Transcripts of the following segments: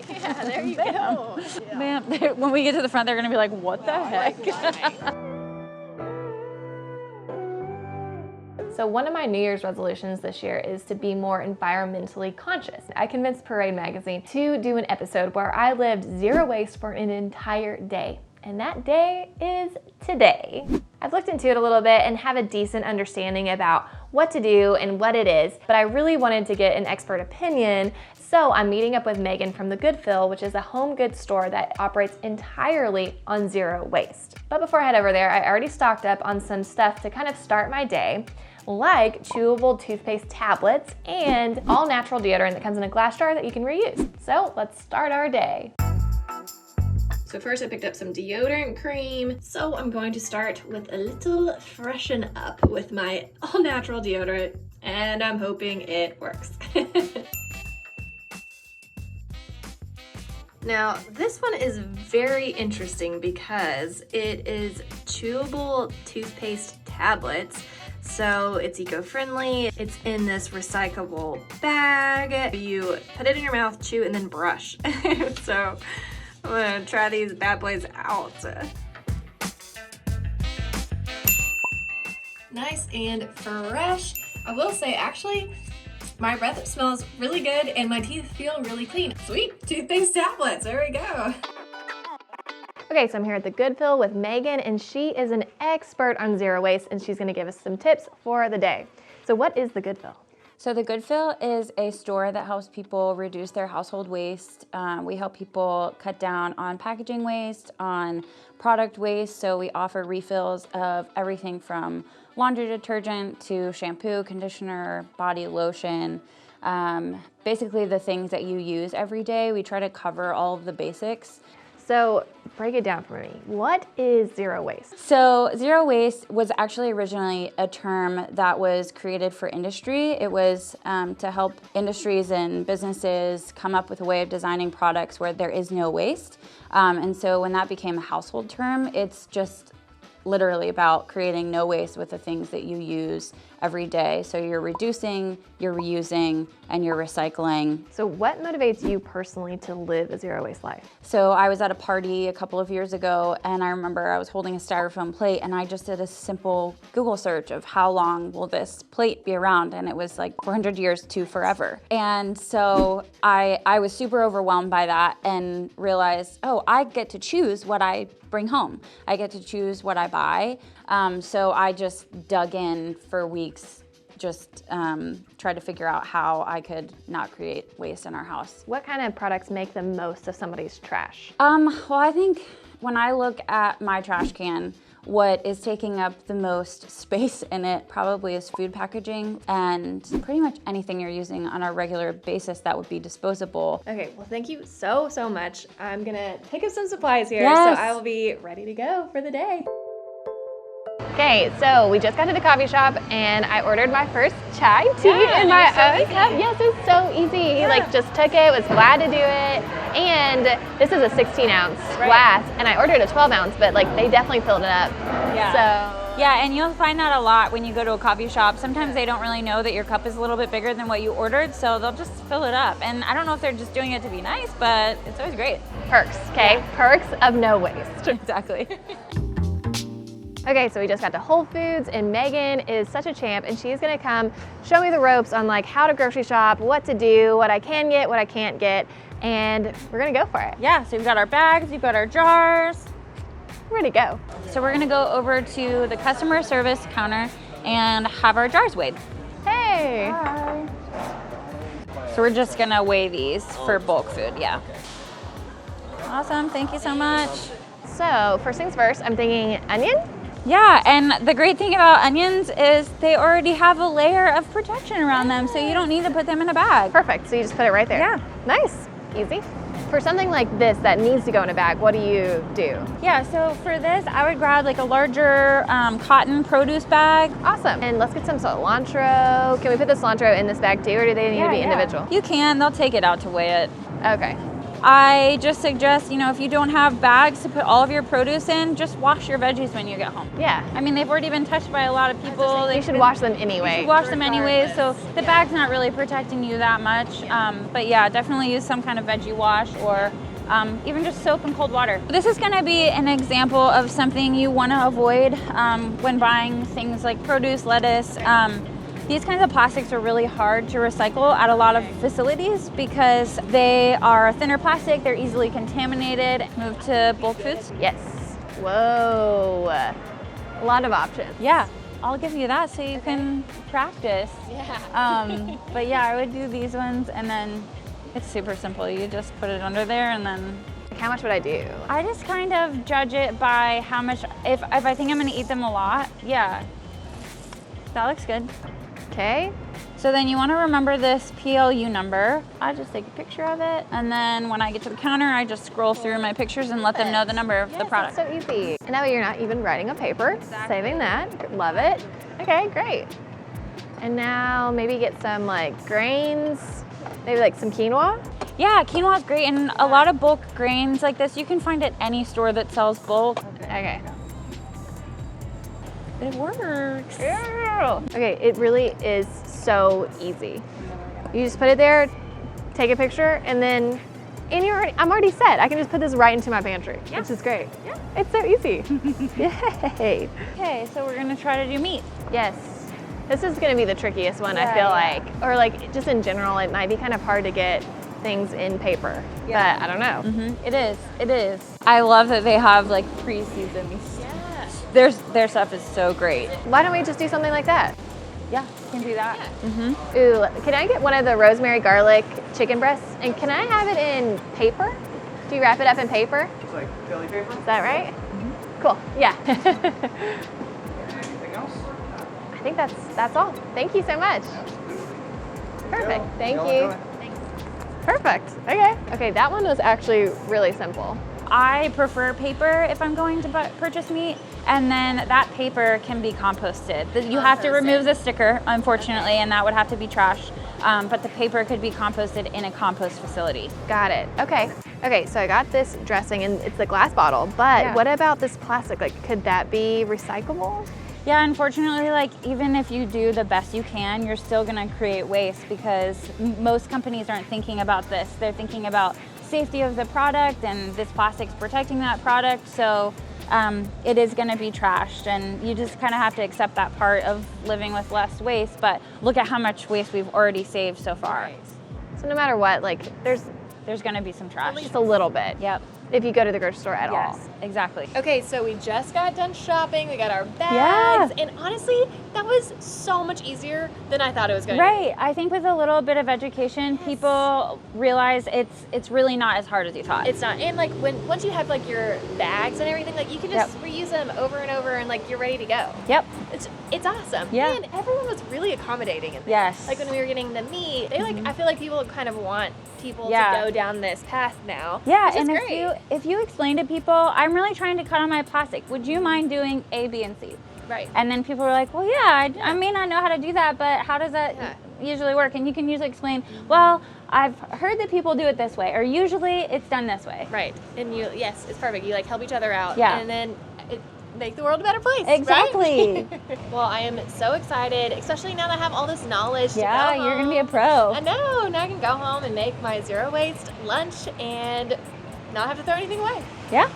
Yeah, there you go. Yeah. Man, when we get to the front, they're gonna be like, what the heck? So one of my New Year's resolutions this year is to be more environmentally conscious. I convinced Parade Magazine to do an episode where I lived zero waste for an entire day. And that day is today. I've looked into it a little bit and have a decent understanding about what to do and what it is, but I really wanted to get an expert opinion. So I'm meeting up with Megan from The Good Fill, which is a home goods store that operates entirely on zero waste. But before I head over there, I already stocked up on some stuff to kind of start my day, like chewable toothpaste tablets and all natural deodorant that comes in a glass jar that you can reuse. So let's start our day. So first I picked up some deodorant cream. So I'm going to start with a little freshen up with my all natural deodorant, and I'm hoping it works. Now, this one is very interesting because it is chewable toothpaste tablets. So it's eco-friendly. It's in this recyclable bag. You put it in your mouth, chew, and then brush. So I'm gonna try these bad boys out. Nice and fresh. I will say, actually, my breath smells really good and my teeth feel really clean. Sweet, toothpaste tablets, there we go. Okay, so I'm here at The Good Fill with Megan, and she is an expert on zero waste, and she's gonna give us some tips for the day. So what is The Good Fill? So The Good Fill is a store that helps people reduce their household waste. We help people cut down on packaging waste, on product waste. So we offer refills of everything from laundry detergent to shampoo, conditioner, body lotion. Basically the things that you use every day. We try to cover all of the basics. So break it down for me. What is zero waste? So zero waste was actually originally a term that was created for industry. It was to help industries and businesses come up with a way of designing products where there is no waste. And so when that became a household term, it's just literally about creating no waste with the things that you use every day. So you're reducing, you're reusing, and you're recycling. So what motivates you personally to live a zero waste life? So I was at a party a couple of years ago, and I remember I was holding a styrofoam plate, and I just did a simple Google search of how long will this plate be around, and it was like 400 years to forever. And so I was super overwhelmed by that and realized, oh, I get to choose what I bring home. I get to choose what I buy. So I just dug in for weeks, just tried to figure out how I could not create waste in our house. What kind of products make the most of somebody's trash? Well, I think when I look at my trash can, what is taking up the most space in it probably is food packaging and pretty much anything you're using on a regular basis that would be disposable. Okay, well, thank you so much. I'm gonna pick up some supplies here, Yes. so I will be ready to go for the day. Okay, so we just got to the coffee shop and I ordered my first chai tea in my own cup. Yes, it's so easy. Yeah. Like, just took it, was glad to do it. And this is a 16-ounce glass, and I ordered a 12-ounce, but like they definitely filled it up. Yeah. So Yeah, and you'll find that a lot when you go to a coffee shop. Sometimes they don't really know that your cup is a little bit bigger than what you ordered, so they'll just fill it up. And I don't know if they're just doing it to be nice, but it's always great. perks, okay? Yeah. Perks of no waste. Exactly. Okay, so we just got to Whole Foods, and Megan is such a champ, and she's gonna come show me the ropes on like how to grocery shop, what to do, what I can get, what I can't get, and we're gonna go for it. Yeah, so we've got our bags, we've got our jars. We're ready to go. So we're gonna go over to the customer service counter and have our jars weighed. Hey! Hi. So we're just gonna weigh these for bulk food, yeah. Awesome, thank you so much. So first things first, I'm thinking onion. Yeah, and the great thing about onions is they already have a layer of protection around them, so you don't need to put them in a bag. Perfect, so you just put it right there. Yeah. Nice, easy. For something like this that needs to go in a bag, what do you do? Yeah, so for this, I would grab like a larger cotton produce bag. Awesome, and let's get some cilantro. Can we put the cilantro in this bag too, or do they need to be individual? You can, they'll take it out to weigh it. Okay. I just suggest, you know, if you don't have bags to put all of your produce in, just wash your veggies when you get home. Yeah. I mean, they've already been touched by a lot of people. You should wash them anyway. You should wash them anyways, so the bag's not really protecting you that much. But yeah, definitely use some kind of veggie wash or even just soap and cold water. This is gonna be an example of something you wanna avoid when buying things like produce, lettuce. These kinds of plastics are really hard to recycle at a lot of facilities because they are thinner plastic, they're easily contaminated. Move to bulk foods. Yes. Whoa. A lot of options. Yeah, I'll give you that so you can practice. Yeah. But yeah, I would do these ones, and then it's super simple. You just put it under there, and then How much would I do? I just kind of judge it by how much, if I think I'm gonna eat them a lot, yeah. That looks good. Okay. So then you wanna remember this PLU number. I just take a picture of it, and then when I get to the counter, I just scroll through my pictures and let them know the number of the product. That's so easy. And that way you're not even writing a paper. Saving that. Love it. Okay, great. And now maybe get some like grains, maybe like some quinoa. Yeah, quinoa is great, and a lot of bulk grains like this you can find at any store that sells bulk. Okay. It works. Okay, it really is so easy. You just put it there, take a picture, and then I'm already set. I can just put this right into my pantry, which is great. Yeah. It's so easy. Yay. Okay, so we're gonna try to do meat. Yes. This is gonna be the trickiest one, I Yeah, feel yeah. like. Or like, just in general, it might be kind of hard to get things in paper. Yeah. But I don't know. It is. I love that they have like pre-seasoned. Their stuff is so great. Why don't we just do something like that? Yeah, you can do that. Ooh, can I get one of the rosemary garlic chicken breasts? And can I have it in paper? Do you wrap it up in paper? Just like deli paper? Is that right? Cool, yeah. Anything else? I think that's all. Thank you so much. Perfect, thank you. Perfect, okay. Okay, that one was actually really simple. I prefer paper if I'm going to purchase meat, and then that paper can be composted. You have to remove the sticker, unfortunately, and that would have to be trashed. But the paper could be composted in a compost facility. Got it, okay. Okay, so I got this dressing, and it's a glass bottle, but what about this plastic? Like, could that be recyclable? Yeah, unfortunately, like even if you do the best you can, you're still gonna create waste because most companies aren't thinking about this. They're thinking about safety of the product, and this plastic's protecting that product, so it is gonna be trashed, and you just kind of have to accept that part of living with less waste, but look at how much waste we've already saved so far. Right. So no matter what, like there's gonna be some trash. at least a little bit. Yep. If you go to the grocery store at all. Yes, exactly. Okay, so we just got done shopping. We got our bags, and honestly, that was so much easier than I thought it was going to be. Right. I think with a little bit of education, people realize it's really not as hard as you thought. It's not, and like once you have like your bags and everything, like you can just reuse them over and over, and like you're ready to go. Yep. It's awesome. Yeah. And everyone was really accommodating in there. Yes. Like when we were getting the meat, they like I feel like people kind of want people to go down this path now. Yeah, which is and great. if you explain to people, I'm really trying to cut on my plastic. Would you mind doing A, B, and C? Right. And then people are like, well, yeah, I may not know how to do that, but how does that usually work? And you can usually explain, well, I've heard that people do it this way, or usually it's done this way. Right. And yes, it's perfect. You like help each other out. Yeah. And then make the world a better place. Exactly. Right? Well, I am so excited, especially now that I have all this knowledge. Yeah, to go you're home. gonna be a pro. I know. Now I can go home and make my zero waste lunch and not have to throw anything away. Yeah.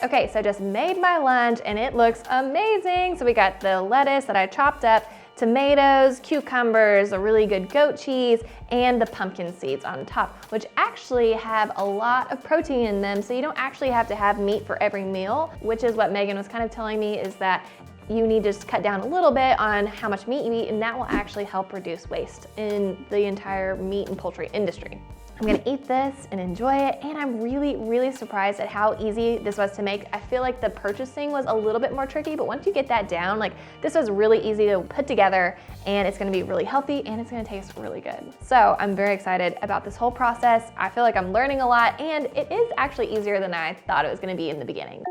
Okay, so I just made my lunch and it looks amazing. So we got the lettuce that I chopped up, tomatoes, cucumbers, a really good goat cheese, and the pumpkin seeds on top, which actually have a lot of protein in them, so you don't actually have to have meat for every meal, which is what Megan was kind of telling me, is that you need to just cut down a little bit on how much meat you eat, and that will actually help reduce waste in the entire meat and poultry industry. I'm gonna eat this and enjoy it, and I'm really, really surprised at how easy this was to make. I feel like the purchasing was a little bit more tricky, but once you get that down, like this was really easy to put together, and it's gonna be really healthy, and it's gonna taste really good. So I'm very excited about this whole process. I feel like I'm learning a lot, and it is actually easier than I thought it was gonna be in the beginning.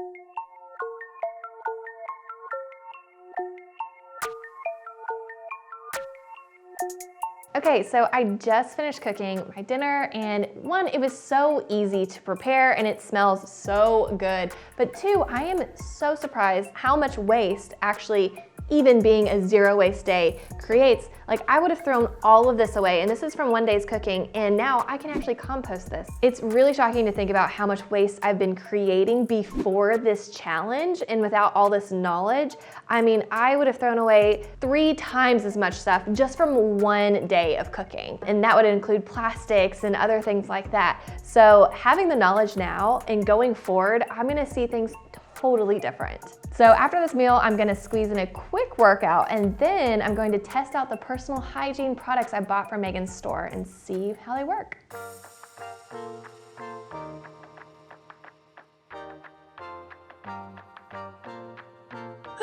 Okay, so I just finished cooking my dinner, and one, it was so easy to prepare and it smells so good. But two, I am so surprised how much waste actually even being a zero waste day creates. Like, I would have thrown all of this away, and this is from one day's cooking, and now I can actually compost this. It's really shocking to think about how much waste I've been creating before this challenge, and without all this knowledge, I mean, I would have thrown away 3 times as much stuff just from one day of cooking. And that would include plastics and other things like that. So having the knowledge now and going forward, I'm gonna see things totally different. So after this meal, I'm gonna squeeze in a quick workout, and then I'm going to test out the personal hygiene products I bought from Megan's store and see how they work.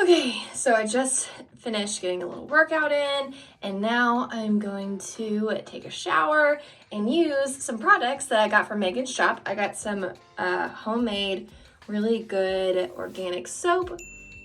Okay, so I just finished getting a little workout in, and now I'm going to take a shower and use some products that I got from Megan's shop. I got some homemade, really good organic soap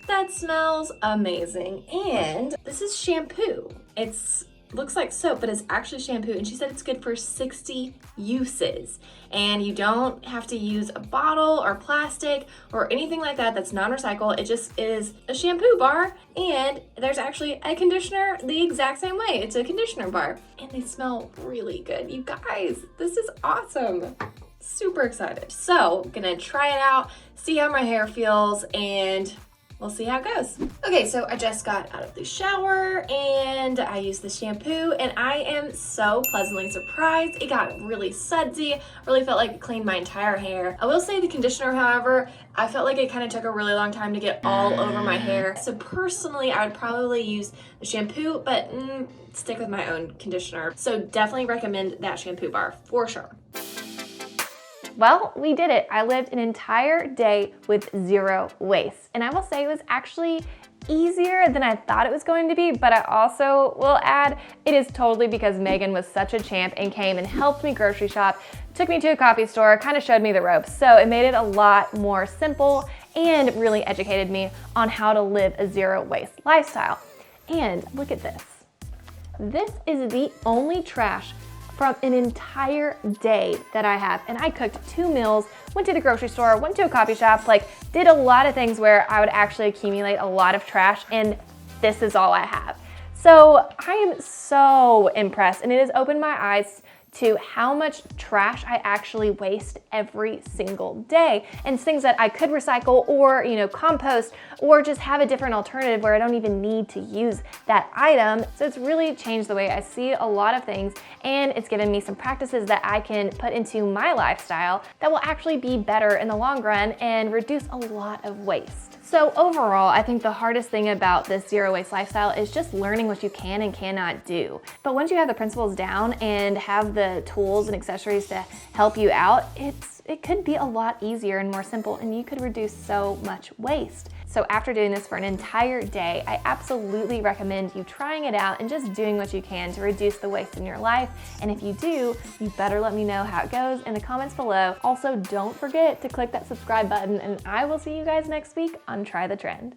that smells amazing, and this is shampoo. It's looks like soap, but it's actually shampoo, and she said it's good for 60 uses, and you don't have to use a bottle or plastic or anything like that that's non-recyclable. It just is a shampoo bar, and there's actually a conditioner the exact same way. It's a conditioner bar, and they smell really good. You guys, this is awesome. Super excited. So I'm gonna try it out, see how my hair feels, and we'll see how it goes. Okay, so I just got out of the shower and I used the shampoo, and I am so pleasantly surprised. It got really sudsy, really felt like it cleaned my entire hair. I will say the conditioner, however, I felt like it kind of took a really long time to get all over my hair. So personally, I would probably use the shampoo, but stick with my own conditioner. So definitely recommend that shampoo bar for sure. Well, we did it. I lived an entire day with zero waste. And I will say it was actually easier than I thought it was going to be, but I also will add, it is totally because Megan was such a champ and came and helped me grocery shop, took me to a coffee store, kind of showed me the ropes. So it made it a lot more simple and really educated me on how to live a zero waste lifestyle. And look at this. This is the only trash from an entire day that I have. And I cooked 2 meals, went to the grocery store, went to a coffee shop, like did a lot of things where I would actually accumulate a lot of trash, and this is all I have. So I am so impressed, and it has opened my eyes to how much trash I actually waste every single day, and things that I could recycle or, compost, or just have a different alternative where I don't even need to use that item. So it's really changed the way I see a lot of things, and it's given me some practices that I can put into my lifestyle that will actually be better in the long run and reduce a lot of waste. So overall, I think the hardest thing about this zero waste lifestyle is just learning what you can and cannot do. But once you have the principles down and have the tools and accessories to help you out, it could be a lot easier and more simple, and you could reduce so much waste. So after doing this for an entire day, I absolutely recommend you trying it out and just doing what you can to reduce the waste in your life. And if you do, you better let me know how it goes in the comments below. Also, don't forget to click that subscribe button, and I will see you guys next week on Try the Trend.